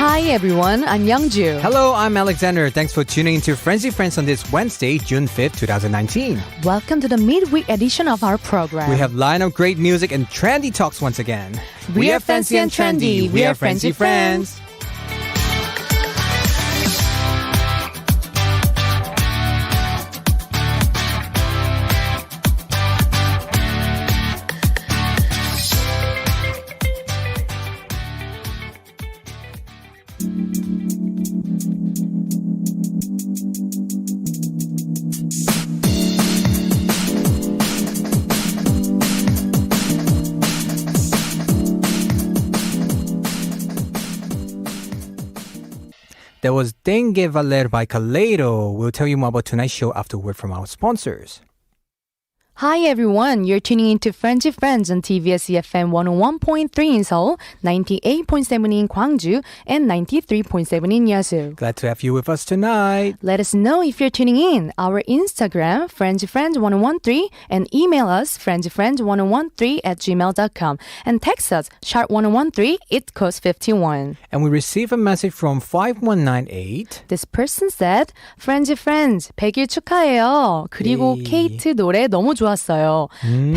Hi everyone, I'm Youngju. Hello, I'm Alexander. Thanks for tuning into Frenzy Friends on this Wednesday, June 5th, 2019. Welcome to the midweek edition of our program. We have line of great music and trendy talks once again. We are fancy and trendy. We are Frenzy Friends. That was Dengue Valer by Kaleido. We'll tell you more about tonight's show after a word from our sponsors. Hi everyone, you're tuning into Frenzy Friends on TBS EFM 101.3 in Seoul, 98.7 in Gwangju, and 93.7 in Yeosu. Glad to have you with us tonight. Let us know if you're tuning in. Our Instagram, FrenzyFriends1013, and email us, FrenzyFriends1013@gmail.com, and text us, #1013, it costs 51. And we receive a message from 5198. This person said, Frenzy Friends, 100일 축하해요. 그리고 네. 케이트 노래 너무 좋았어요.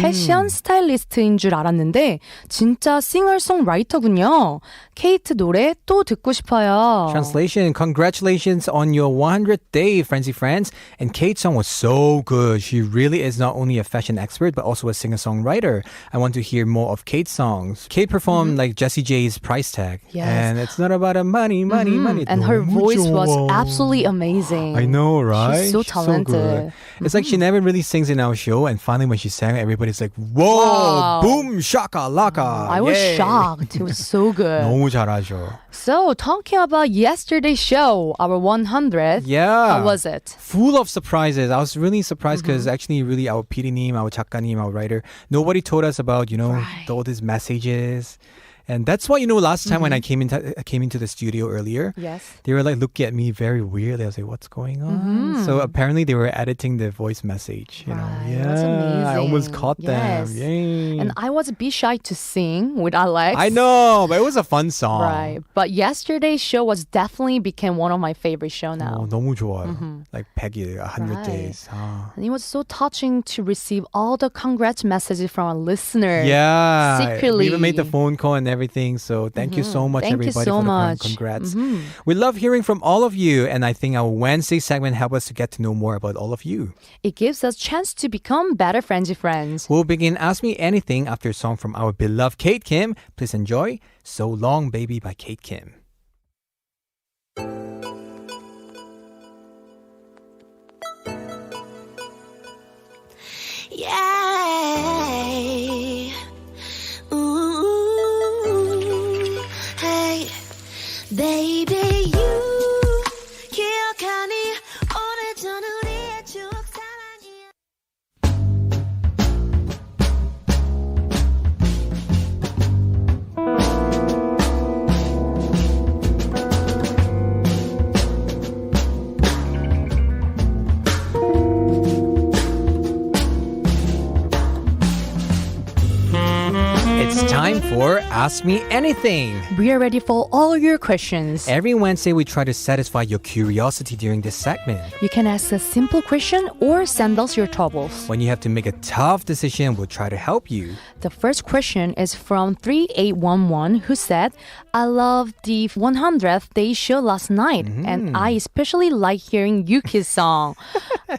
패션 스타일리스트인 줄 알았는데 진짜 싱어송라이터군요. 케이트 노래 또 듣고 싶어요. Translation, congratulations on your 100th day, Frenzy Friends. And Kate's song was so good. She really is not only a fashion expert, but also a singer-songwriter. I want to hear more of Kate's songs. Kate performed like Jessie J's Price Tag. Yes. And it's not about a money. And her 너무 voice 좋아. was absolutely amazing. I know, right? She's so talented. good. It's like she never really sings in our show, and finally when she sang, everybody's like, whoa, Wow. boom, shaka, laka. I was Yay. shocked. It was so good. 너무 잘하죠. So, talking about yesterday's show, our 100th, Yeah. how was it? Full of surprises. I was really surprised because actually really our PD님, our 작가님, our writer, nobody told us about, Right. all these messages. And that's why, last time when I came into the studio earlier, Yes. they were like looking at me very weirdly. I was like, what's going on? So apparently they were editing the voice message. You know, Right. yeah, That's amazing. I almost caught Yes. them. Yay. And I was a bit shy to sing with Alex. I know, but it was a fun song. Right. But yesterday's show was definitely became one of my favorite show now. 너무 좋아요. Like Peggy, 100 Right. days. 아. And it was so touching to receive all the congrats messages from a listener. Yeah, Secretly. we even made the phone call and everything. So thank you so much, Thank you everybody, so for the much. congrats. We love hearing from all of you, and I think our Wednesday segment helped us to get to know more about all of you. It gives us chance to become better Frenzy Friends. We'll begin Ask Me Anything after a song from our beloved Kate Kim. Please enjoy So Long Baby by Kate Kim. Yeah. Ooh. Hey, baby, you 기억하니 오래전 우리의 추억 사랑이야. It's time for Ask Me Anything. We are ready for all your questions. Every Wednesday, we try to satisfy your curiosity during this segment. You can ask a simple question or send us your troubles. When you have to make a tough decision, we'll try to help you. The first question is from 3811 who said, I loved the 100th day show last night and I especially like hearing Yuki's song.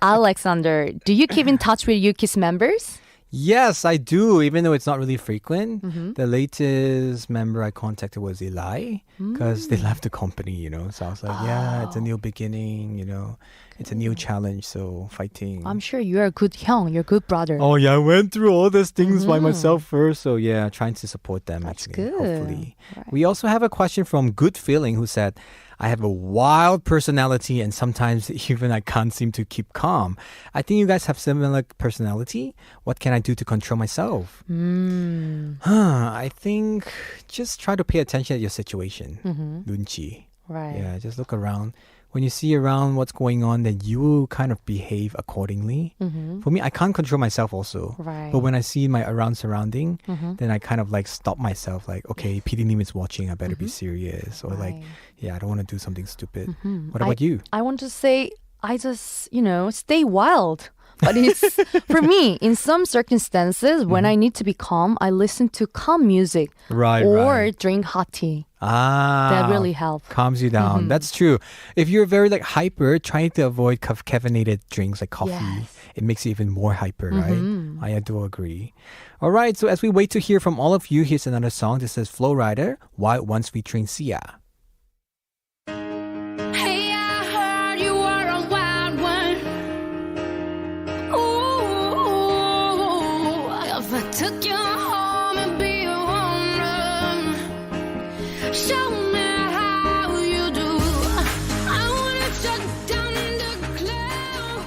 Alexander, do you keep in touch with Yuki's members? Yes, I do, even though it's not really frequent. The latest member I contacted was Eli because they left the company, So I was like, yeah, it's a new beginning, It's a new challenge, so fighting. I'm sure you're a good hyung, you're a good brother. Oh, yeah, I went through all these things by myself first. So, yeah, trying to support them, That's actually, good. hopefully. Right. We also have a question from Good Feeling who said, I have a wild personality and sometimes even I can't seem to keep calm. I think you guys have similar personality. What can I do to control myself? I think just try to pay attention to your situation. 눈치. Right. Yeah, just look around. when you see around what's going on, then you kind of behave accordingly. For me, I can't control myself also. Right. But when I see my around surrounding, then I kind of like stop myself. Like, okay, PD Lim is watching. I better be serious. Or like, Right. yeah, I don't want to do something stupid. What about you? I want to say, I just, stay wild. But it's, for me, in some circumstances, when I need to be calm, I listen to calm music. Right, or right. drink hot tea. Ah, That really helps. calms you down. That's true. If you're very like hyper, trying to avoid caffeinated drinks like coffee, Yes. it makes you even more hyper, right? I do agree. All right, so as we wait to hear from all of you, here's another song. This is Flow Rider, Wild Ones featuring Sia. Hey, I heard you were a wild one. Ooh, if I took you home and be your owner, show me how you do. I wanna shut down the cloud.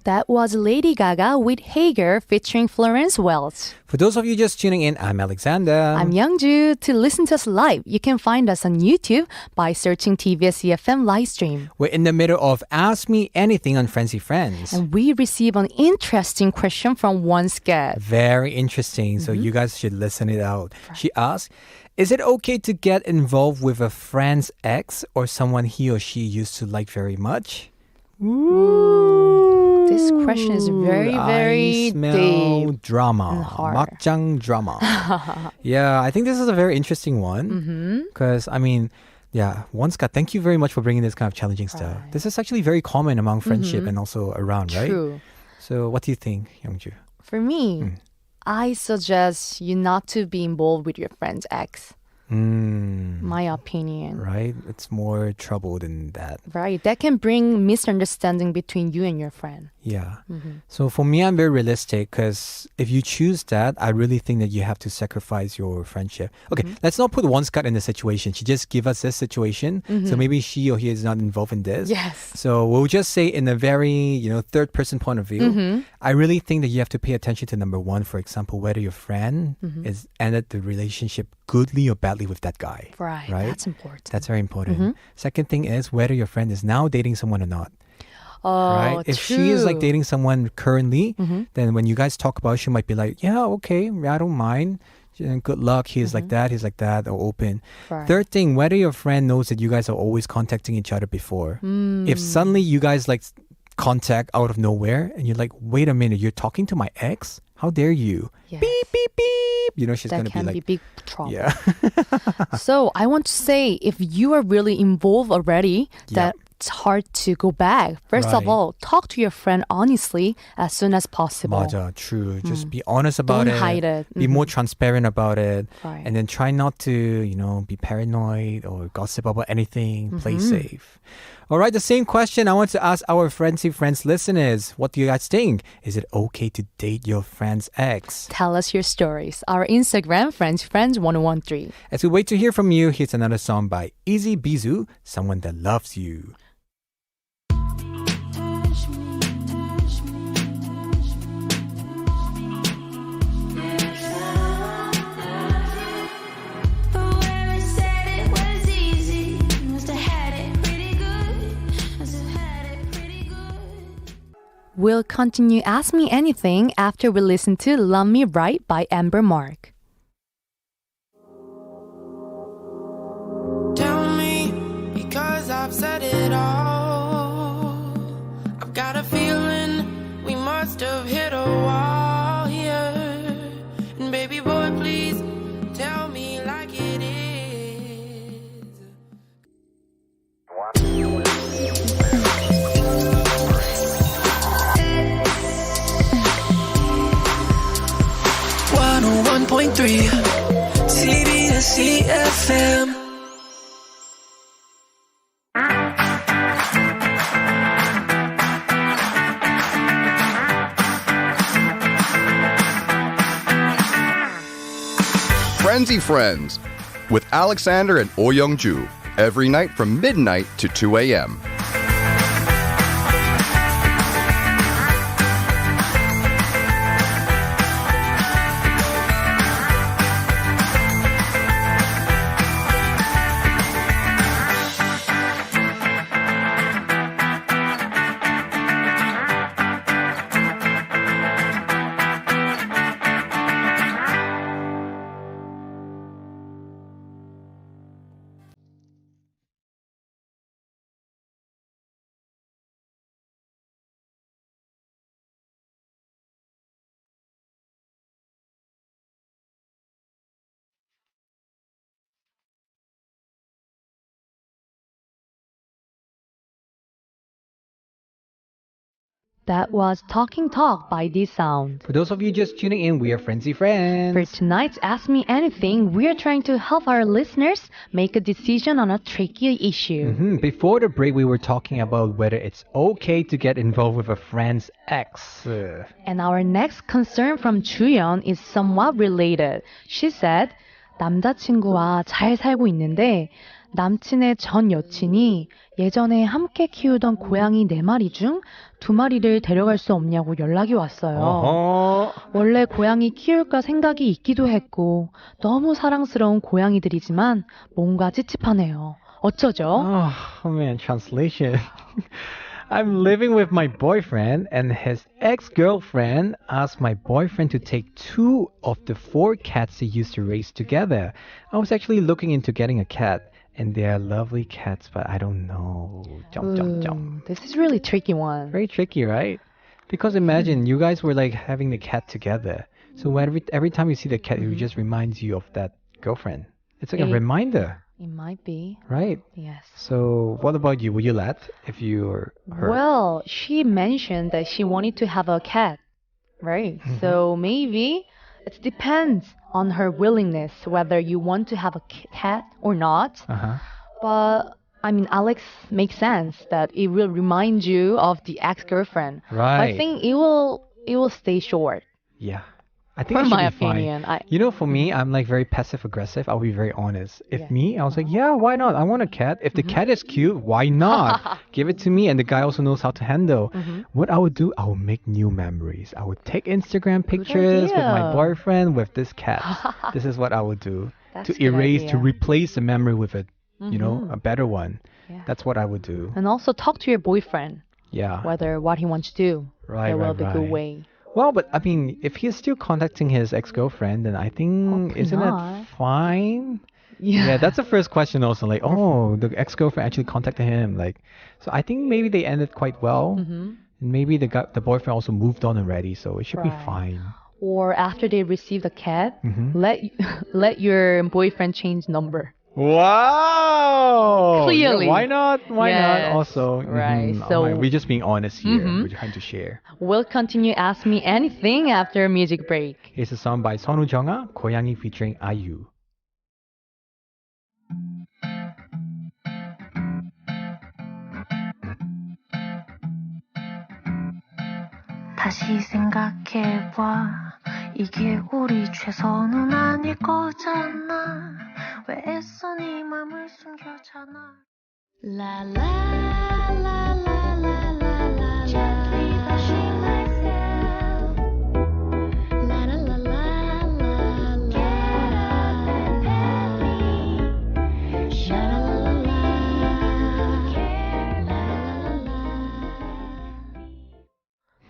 That was Lady Gaga with Hager featuring Florence Welch. For those of you just tuning in, I'm Alexander. I'm Youngju. To listen to us live, you can find us on YouTube by searching TBS EFM livestream. We're in the middle of Ask Me Anything on Frenzy Friends. And we receive an interesting question from one guest. Very interesting. So you guys should listen it out. She asked, is it okay to get involved with a friend's ex or someone he or she used to like very much? This question is very, very I smell deep. drama. and hard. 막장 drama. Yeah, I think this is a very interesting one. Because, I mean, yeah, Wonska, thank you very much for bringing this kind of challenging stuff. Right. This is actually very common among friendship and also around, right? True. So what do you think, Youngju? For me, I suggest you not to be involved with your friend's ex. My opinion. Right? It's more trouble than that. Right. That can bring misunderstanding between you and your friend. Yeah. So for me, I'm very realistic because if you choose that, I really think that you have to sacrifice your friendship. Okay, let's not put one Scott in the situation. She just give us this situation. So maybe she or he is not involved in this. Yes. So we'll just say in a very, third person point of view, I really think that you have to pay attention to number one, for example, whether your friend is ended the relationship goodly or badly with that guy. Right. Right? That's important. That's very important. Second thing is whether your friend is now dating someone or not. Oh, Right? If she is like true. dating someone currently, then when you guys talk about it, she might be like, yeah, okay, I don't mind. And good luck. He's like that, or open. Right. Third thing, whether your friend knows that you guys are always contacting each other before. If suddenly you guys like contact out of nowhere and you're like, wait a minute, you're talking to my ex? How dare you? Yes. Beep, beep, beep. She's That going to be can like, be big trouble. yeah. So I want to say, if you are really involved already, that it's hard to go back. First Right. of all, talk to your friend honestly as soon as possible. 맞아, true. Just be honest about Don't it. hide it. Be more transparent about it. Right. And then try not to, be paranoid or gossip about anything. Play safe. All right, the same question I want to ask our Frenzy Friends listeners. What do you guys think? Is it okay to date your friend's ex? Tell us your stories. Our Instagram, Friends1013. As we wait to hear from you, here's another song by Easy Bizu, Someone That Loves You. Whoever said it was easy must have had it pretty good. Must have had it pretty good. We'll continue Ask Me Anything after we listen to Love Me Right by Amber Mark. Tell me, because I've said it all. I've got a feeling we must have hit a wall here. And baby boy, please tell me like it is. 101.3 CBS EFM. Frenzy Friends with Alexander and Oh Young-ju every night from midnight to 2 a.m. That was Talking Talk by D-Sound. For those of you just tuning in, we are Frenzy Friends. For tonight's Ask Me Anything, we are trying to help our listeners make a decision on a tricky issue. Before the break, we were talking about whether it's okay to get involved with a friend's ex. And our next concern from Juyeon is somewhat related. She said, 남자친구와 잘 살고 있는데 남친의 전 여친이 예전에 함께 키우던 고양이 4마리 중 2마리를 데려갈 수 없냐고 연락이 왔어요. 원래 고양이 키울까 생각이 있기도 했고 너무 사랑스러운 고양이들이지만 뭔가 찝찝하네요. 어쩌죠? Oh man, translation. I'm living with my boyfriend and his ex-girlfriend asked my boyfriend to take 2 of the 4 cats they used to raise together. I was actually looking into getting a cat and they are lovely cats, but I don't know. This is really tricky one. Very tricky, right? Because imagine you guys were like having the cat together. So every time you see the cat, it just reminds you of that girlfriend. It's like a reminder, It might be. right? Yes. So what about you? Would you let if you were her? Well, she mentioned that she wanted to have a cat, right? So maybe it depends on her willingness whether you want to have a cat or not. Uh-huh. But I mean, Alex makes sense that it will remind you of the ex-girlfriend. Right. I think it will stay short. Yeah. I think For it should my be fine. opinion, You know, for me, I'm like very passive aggressive. I'll be very honest. If Yeah. me, I was like, yeah, why not? I want a cat. If the cat is cute, why not? Give it to me. And the guy also knows how to handle. What I would do, I would make new memories. I would take Instagram pictures with my idea. boyfriend with this cat. This is what I would do That's to a good erase, to idea. replace the memory with a, a better one. Yeah. That's what I would do. And also talk to your boyfriend Yeah. whether what he wants to do. Right, There will right, be a good right. way. Well, but I mean, if he's still contacting his ex-girlfriend, then I think Hopefully isn't not. it fine? Yeah, that's the first question also. Like, oh, the ex-girlfriend actually contacted him. Like, so I think maybe they ended quite well. And maybe the boyfriend also moved on already, so it should be Right. fine. Or after they receive the cat, let your boyfriend change number. Wow! Clearly. Yeah, why not? Why not? Yes, Also, right, oh my, so- we're just being honest here. We're trying to share. We'll continue Ask Me Anything after a music break. Here's a song by 선우 정아, 고양이 featuring IU. 다시 생각해봐 이게 우리 최선은 아닐 거잖아 왜 애써 네 맘을 숨겨잖아 라라라라라라 Gently brushing myself 라라라라라 Get up and help me 샤라라라라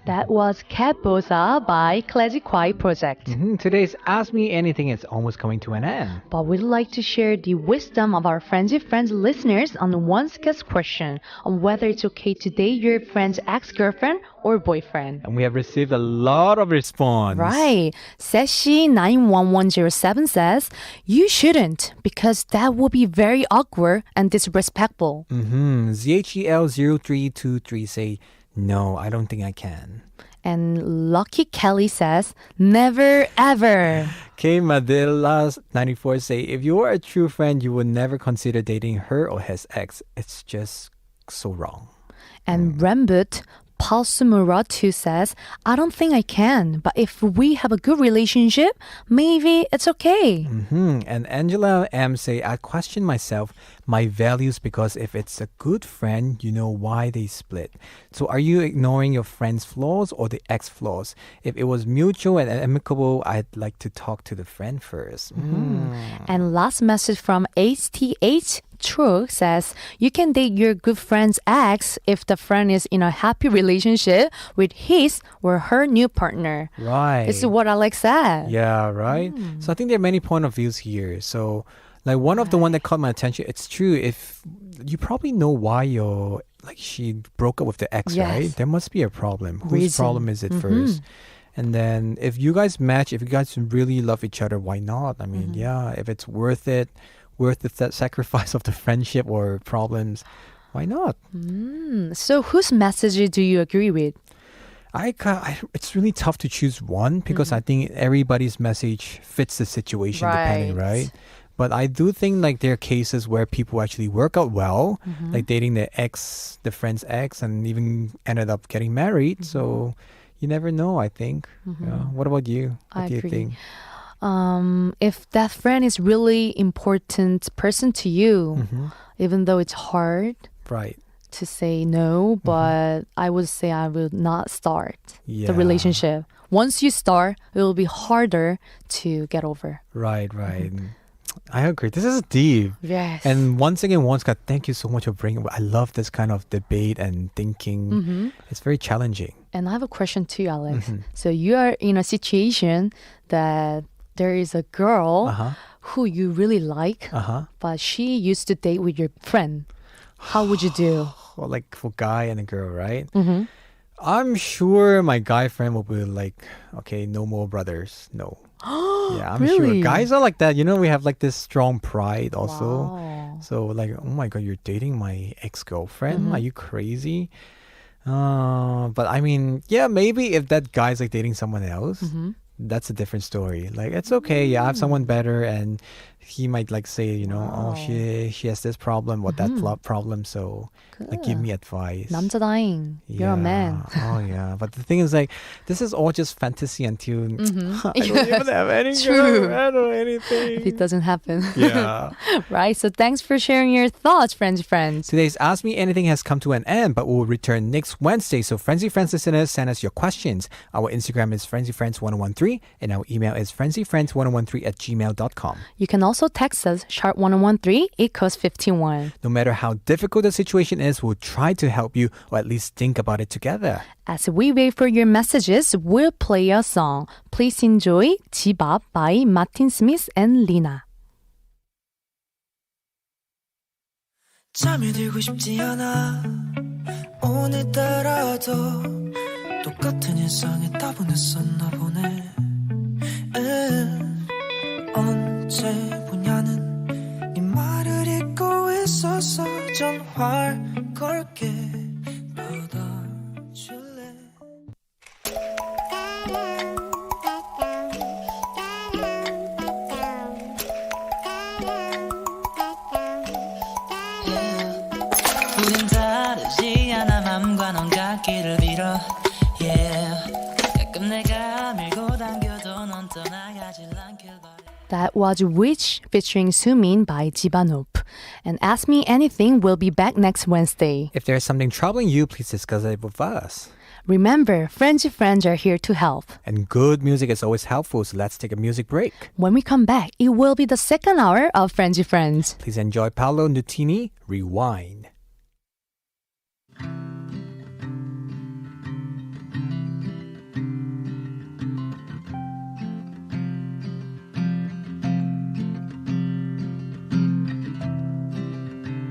That was Cat Boza by Classic Quiet Project. Today's Ask Me Anything is almost coming to an end. But we'd like to share the wisdom of our Frenzy Friends listeners on one's guest question on whether it's okay to date your friend's ex-girlfriend or boyfriend. And we have received a lot of response. Right. Seshi91107 says, you shouldn't because that would be very awkward and disrespectful. ZHEL0323 say, no, I don't think I can. And Lucky Kelly says, never ever. K Madilla94 say, if you are a true friend, you would never consider dating her or his ex. It's just so wrong. And Rambut Palsumuratu says, I don't think I can, but if we have a good relationship, maybe it's okay. And Angela M say, I question myself, my values, because if it's a good friend, you know why they split. So are you ignoring your friend's flaws or the ex flaws? If it was mutual and amicable, I'd like to talk to the friend first. And last message from HTH True says, you can date your good friend's ex if the friend is in a happy relationship with his or her new partner. Right. This is what Alex said. Yeah, right. So I think there are many point of views here. So like one of the one that caught my attention, it's true. If you probably know why your like she broke up with the ex, Yes. right? There must be a problem. Whose Reason. problem is it first? And then if you guys match, if you guys really love each other, why not? I mean, yeah, if it's worth it, worth the sacrifice of the friendship or problems, why not? So whose message do you agree with? It's really tough to choose one because I think everybody's message fits the situation depending, right? But I do think like there are cases where people actually work out well, like dating the friend's ex, and even ended up getting married. So you never know, I think. Yeah. What about you? What I do you agree. think? If that friend is really important person to you, even though it's hard Right. to say no, but I would say I will not start Yeah. the relationship. Once you start, it will be harder to get over. Right. I agree. This is deep. Yes. And once again, Scott, thank you so much for bringing. I love this kind of debate and thinking. It's very challenging. And I have a question too, Alex. So you are in a situation that there is a girl who you really like, but she used to date with your friend. How would you do? Well, like for guy and a girl, right? I'm sure my guy friend will be like, okay, no more brothers. No. Yeah, I'm Really? sure. Guys are like that. You know, we have like this strong pride also. Wow. So like, oh my God, you're dating my ex-girlfriend? Are you crazy? But I mean, yeah, maybe if that guy's like dating someone else, that's a different story. Like, it's okay. Yeah, I have someone better, and he might like say, you know, oh, she has this problem or that problem. So like, give me advice. 남자다잉. You're a man. Oh yeah. But the thing is, like, this is all just fantasy until I don't even have any True. girlfriend or anything. If it doesn't happen. Yeah. Right? So thanks for sharing your thoughts, friends. Today's Ask Me Anything has come to an end, but we'll return next Wednesday. So Frenzy Friends listeners, send us your questions. Our Instagram is FrenzyFriends1013 and our email is FrenzyFriends1013@gmail.com. You can also text us #1013. It costs 51. No matter how difficult the situation is, we'll try to help you or at least think about it together. As we wait for your messages, we'll play a song. Please enjoy 집 앞 by Martin Smith and Lina. 잠이 들고 싶지 않아 오늘따라도 똑같은 일상에 따분했었나 보네 언제 보냐는 네 말을 잊고 있어서 전화를 걸게 받아줄래 우린 다르지 않아 맘과 넌 같기를 빌어 yeah. 가끔 내가 밀고 당겨도 넌 떠나가질 않길 바래 That was Witch featuring Sumin by Jibanop. And Ask Me Anything will be back next Wednesday. If there's something troubling you, please discuss it with us. Remember, friends are here to help. And good music is always helpful, so let's take a music break. When we come back, it will be the second hour of Friends. Please enjoy Paolo Nutini, Rewind.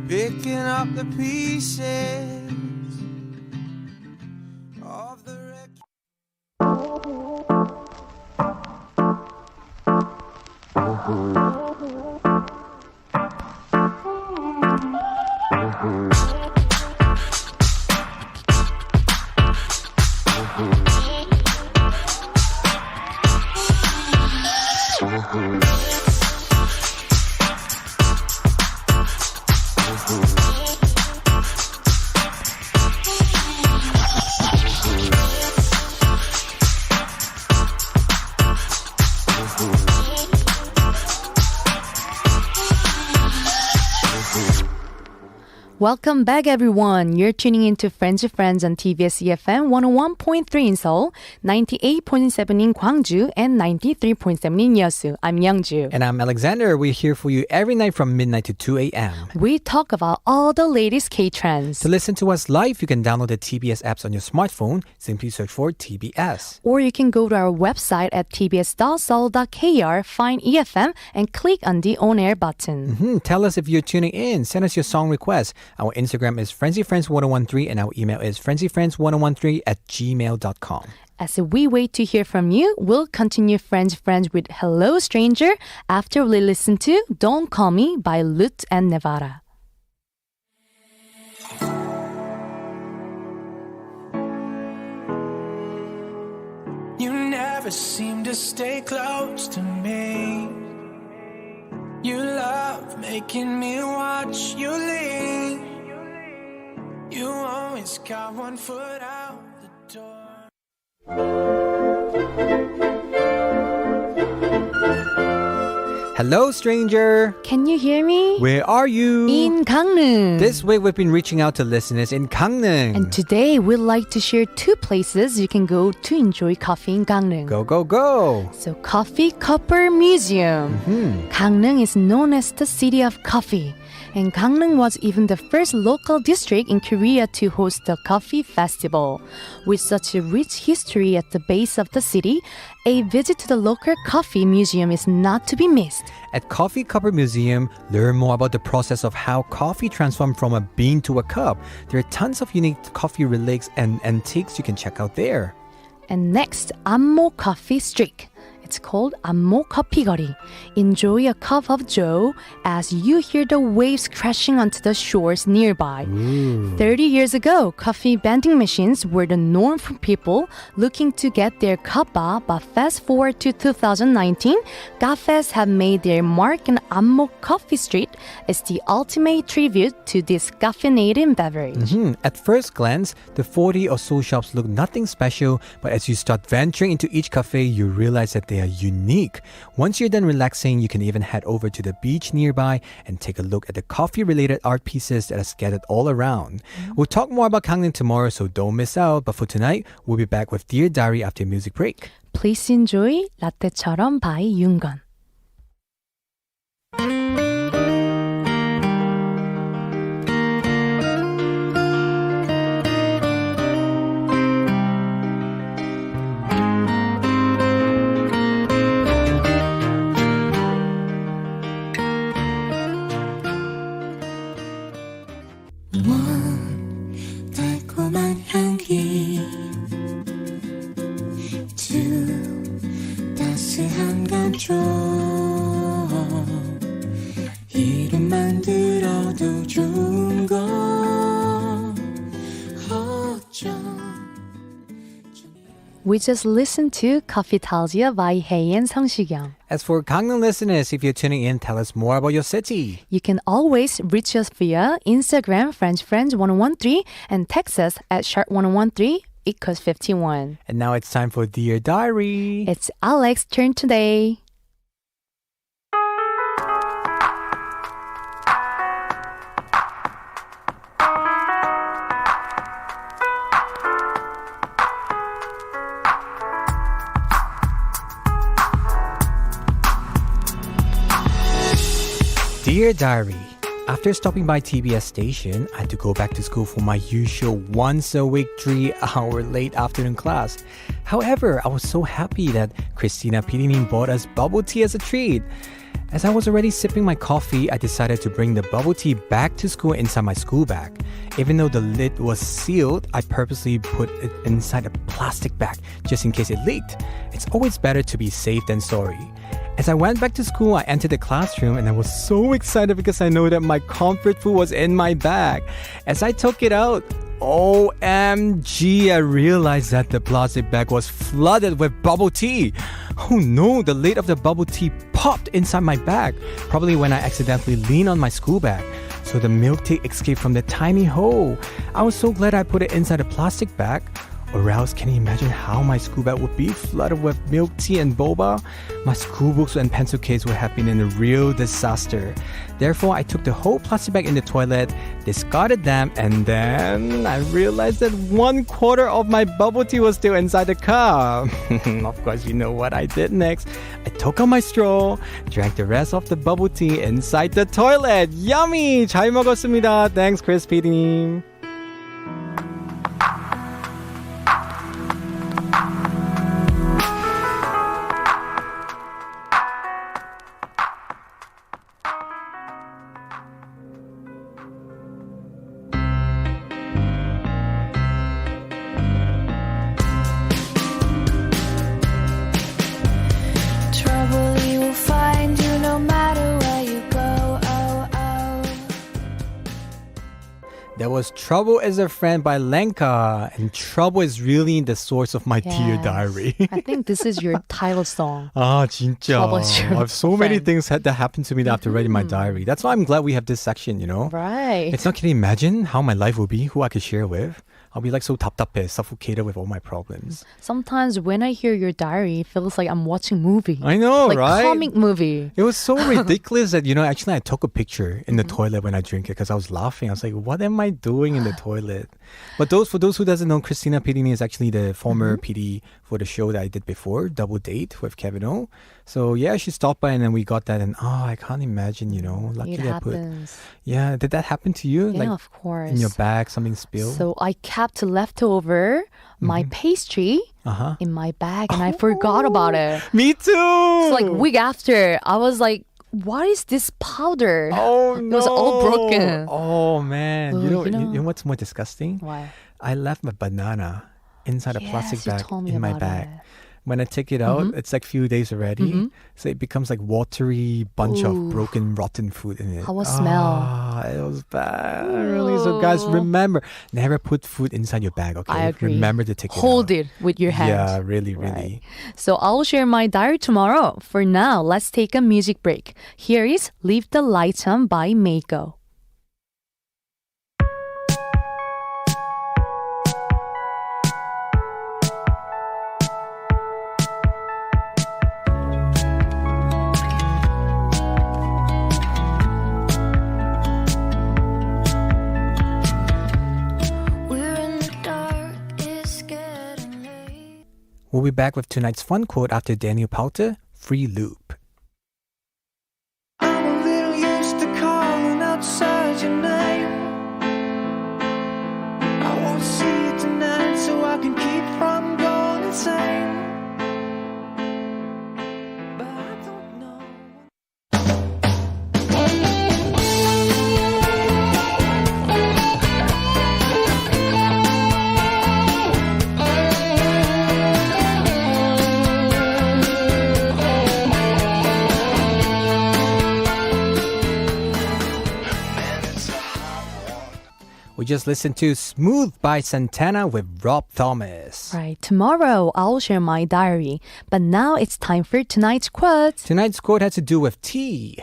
Picking up the pieces of the wreck. Welcome back, everyone. You're tuning into Friends with Friends on TBS EFM 101.3 in Seoul, 98.7 in Gwangju, and 93.7 in Yeosu. I'm Youngju. And I'm Alexander. We're here for you every night from midnight to 2 a.m. We talk about all the latest K-trends. To listen to us live, you can download the TBS apps on your smartphone. Simply search for TBS. Or you can go to our website at tbs.seoul.kr, find EFM, and click on the on-air button. Tell us if you're tuning in. Send us your song requests. Our Instagram is FrenzyFriends1013 and our email is frenzyfriends1013@gmail.com. As we wait to hear from you, we'll continue Friends with Hello Stranger after we listen to Don't Call Me by Lut and Nevada. You never seem to stay close to me. You love making me watch you leave. You always got one foot out the door. Hello, stranger. Can you hear me? Where are you? In Gangneung. This week we've been reaching out to listeners in Gangneung. And today we'd like to share 2 places you can go to enjoy coffee in Gangneung. Go, go, go. So Coffee Cupper Museum. Gangneung is known as the city of coffee. And Gangneung was even the first local district in Korea to host the coffee festival. With such a rich history at the base of the city, a visit to the local coffee museum is not to be missed. At Coffee Cupper Museum, learn more about the process of how coffee transformed from a bean to a cup. There are tons of unique coffee relics and antiques you can check out there. And next, Ammo Coffee Street. It's called Ammo 커피거리. Enjoy a cup of joe as you hear the waves crashing onto the shores nearby. 30 years ago, coffee vending machines were the norm for people looking to get their cuppa, but fast forward to 2019, cafes have made their mark and Ammo Coffee Street is the ultimate tribute to this caffeinated beverage. At first glance, the 40 or so shops look nothing special, but as you start venturing into each cafe, you realize that they are unique. Once you're done relaxing, you can even head over to the beach nearby and take a look at the coffee-related art pieces that are scattered all around. We'll talk more about Gangneung tomorrow, so don't miss out. But for tonight, we'll be back with Dear Diary after a music break. Please enjoy 라떼처럼 by 윤건. 달콤한 향기 두 따스한 감촉 이름만 들어도 좋은 거 어쩜 We just listened to Coffeetalgia by Hey and 성시경. As for Gangneung listeners, if you're tuning in, tell us more about your city. You can always reach us via Instagram, FrenchFriends1013, and text us at sharp1013, equals 51. And now it's time for Dear Diary. It's Alex's turn today. Dear Diary, after stopping by TBS station, I had to go back to school for my usual once-a-week 3-hour late afternoon class. However, I was so happy that Christina Pidinin bought us bubble tea as a treat. As I was already sipping my coffee, I decided to bring the bubble tea back to school inside my school bag. Even though the lid was sealed, I purposely put it inside a plastic bag just in case it leaked. It's always better to be safe than sorry. As I went back to school, I entered the classroom and I was so excited because I know that my comfort food was in my bag. As I took it out, OMG, I realized that the plastic bag was flooded with bubble tea. Oh no, the lid of the bubble tea popped inside my bag, probably when I accidentally leaned on my school bag. So the milk tea escaped from the tiny hole. I was so glad I put it inside a plastic bag. or else can you imagine how my school bag would be flooded with milk tea and boba? My school books and pencil case would have been in a real disaster. Therefore, I took the whole plastic bag in the toilet, discarded them, and then I realized that 1/4 of my bubble tea was still inside the cup. Of course, you know what I did next. I took out my straw, drank the rest of the bubble tea inside the toilet. Yummy! 잘 먹었습니다. Thanks, Chris PD님. Trouble you will find you no matter where you go. Oh, oh. That was Trouble is a Friend by Lenka. And trouble is really the source of my dear Yes. diary. I think this is your title song. Ah, 진짜. Trouble is your I have so many friend. things that happened to me after writing my diary. That's why I'm glad we have this section, you know? Right. It's not, can you imagine how my life will be, who I could share with? I'll be like so 답답해, suffocated with all my problems. Sometimes when I hear your diary, it feels like I'm watching a movie. I know, like right? comic movie. It was so ridiculous that, you know, actually I took a picture in the Mm-hmm. toilet when I drink it because I was laughing. I was like, what am I doing in the toilet? But for those who doesn't know, Christina Pedini is actually the former Mm-hmm. PD for the show that I did before, Double Date with Kevin O. So yeah, she stopped by and then we got that and I can't imagine, you know, lucky It I put. happens. Yeah, did that happen to you? Yeah, like of course. in your bag, something spilled? So I kept leftover my pastry Uh-huh. in my bag and I forgot about it. Me too! So like week after, I was like, what is this powder? Oh It no! was all broken. Oh man! Oh, you know, you know. you know what's more disgusting? Why? I left my banana inside a plastic Yes, you bag told me in my about bag. it. Mm-hmm. When I take it out, it's like few days already, so it becomes like watery bunch Ooh. of broken, rotten food in it. How was smell? Ah, it was bad. Really. So guys, remember, never put food inside your bag. Okay, I agree. Remember to take Hold it out. it with your hand. Yeah, really, really. So I'll share my diary tomorrow. For now, let's take a music break. Here is Leave the Lights On by Mako. We're in the dark, it's getting late. We'll be back with tonight's fun quote after Daniel Pauter, Free Loop. I'm a little used to calling outside your name. I won't see you tonight so I can keep from going insane. But I don't know. We just listened to Smooth by Santana with Rob Thomas. Right, tomorrow I'll share my diary. But now it's time for tonight's quote. Tonight's quote has to do with tea.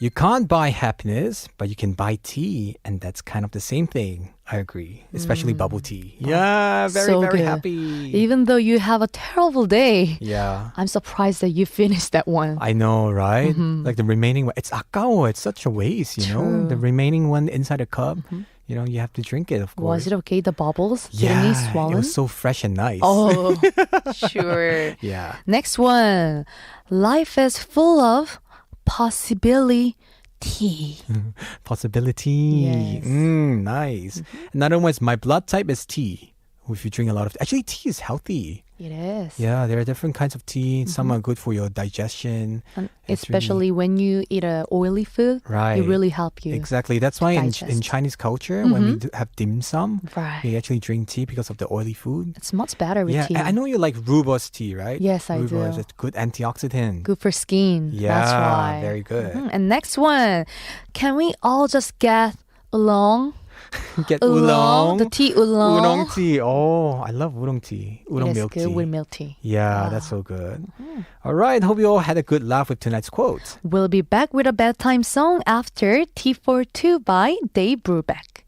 You can't buy happiness, but you can buy tea, and that's kind of the same thing. I agree, especially bubble tea. Yeah, very, So very good. happy. Even though you have a terrible day, Yeah. I'm surprised that you finished that one. I know, right? Like the remaining one, it's 아까워. It's such a waste, you know? True. The remaining one inside a cup, you know, you have to drink it, of course. Was it okay, the bubbles? Yeah, Didn't it swallow? it was so fresh and nice. Oh, sure. Yeah. Next one. Life is full of possibility. Possibility. Yes. Nice. Another one is my blood type is tea. If you drink a lot of actually tea is healthy. It is. Yeah, there are different kinds of tea. Some are good for your digestion. And It's especially when you eat a oily food, Right. it really help you. Exactly. That's why in digest. Chinese culture, when we have dim sum, Right. we actually drink tea because of the oily food. It's much better with Yeah, tea. I know you like rooibos tea, right? Yes, I Rooibos, do. it's good antioxidant. Good for skin. Yeah, That's why. very good. And next one. Can we all just get along? Get oolong. The tea oolong. Oolong tea. Oh, I love oolong tea. It Oolong is milk good tea. with milk tea. Yeah, that's so good. All right, hope you all had a good laugh with tonight's quote. We'll be back with a bedtime song after T42 by Dave Brubeck.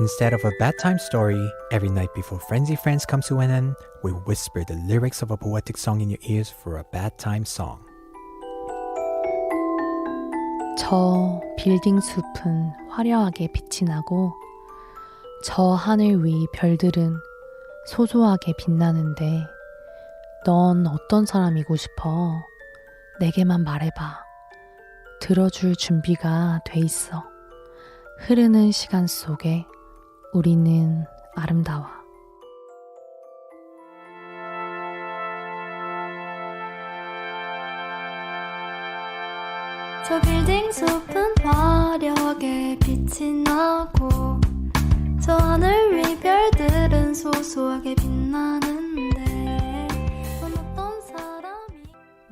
Instead of a bedtime story, every night before Frenzy Friends comes to an end, we whisper the lyrics of a poetic song in your ears for a bedtime song. 저 빌딩 숲은 화려하게 빛이 나고 저 하늘 위 별들은 소소하게 빛나는데 넌 어떤 사람이고 싶어? 내게만 말해봐. 들어줄 준비가 돼 있어. 흐르는 시간 속에 우리는 아름다워. 저 빌딩 숲은 화려하게 빛이 나고 저 하늘 위 별들은 소소하게 빛나는데 넌 어떤 사람이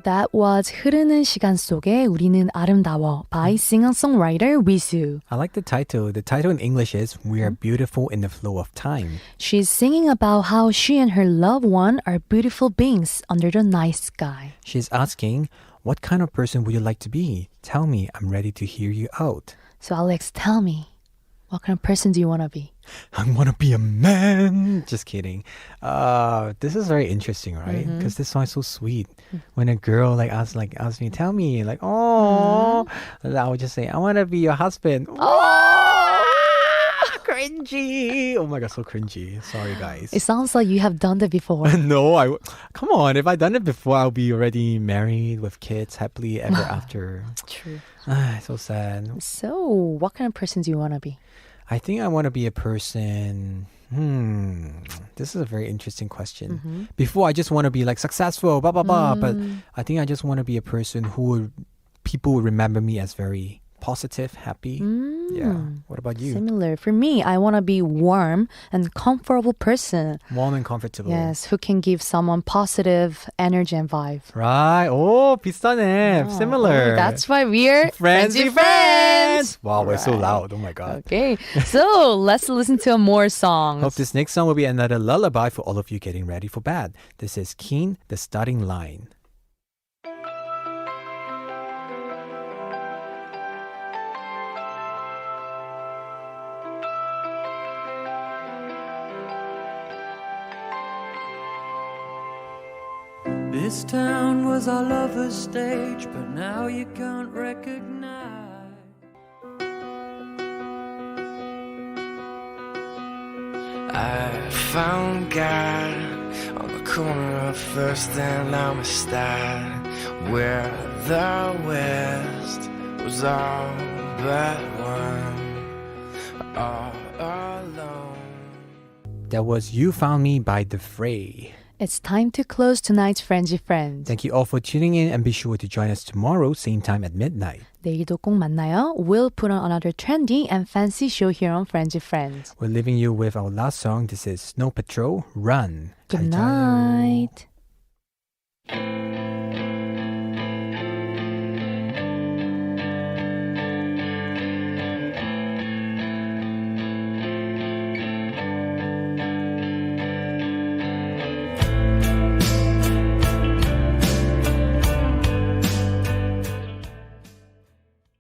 That was 흐르는 시간 속에 우리는 아름다워 by singer-songwriter Wisu. I like the title. The title in English is We Are Beautiful in the Flow of Time. She's singing about how she and her loved one are beautiful beings under the night sky. She's asking, what kind of person would you like to be? Tell me, I'm ready to hear you out. So Alex, tell me, what kind of person do you want to be? I want to be a man. Just kidding. This is very interesting, right? Because this song is so sweet. When a girl asks me, tell me, oh, I would just say, I want to be your husband. Oh, cringy. Oh my god, so cringy. Sorry, guys. It sounds like you have done that before. No, come on. If I'd done it before, I'll be already married with kids, happily ever after. True. So sad. So, what kind of person do you want to be? I think I want to be a person. This is a very interesting question. Before, I just want to be successful, blah blah blah. But I think I just want to be a person people would remember me as very positive, happy. Yeah. What about you? Similar. For me, I want to be warm and comfortable person. Warm and comfortable. Yes, who can give someone positive energy and vibe. Right. Oh, 비슷하네. Similar. That's why we're Frenzy Friends. Wow, we're so Right. loud. Oh my god. Okay, so let's listen to more songs. Hope this next song will be another lullaby for all of you getting ready for bed. This is Keen, the starting line. This town was our lover's stage, but now you can't recognize. I found God on the corner of First and Amistad, where the West was all but one, all alone. That was You Found Me by The Fray. It's time to close tonight's Frenzy Friends. Thank you all for tuning in and be sure to join us tomorrow, same time at midnight. 내일도 꼭 만나요. We'll put on another trendy and fancy show here on Frenzy Friends. We're leaving you with our last song. This is Snow Patrol, Run. Good 잘 자요. night.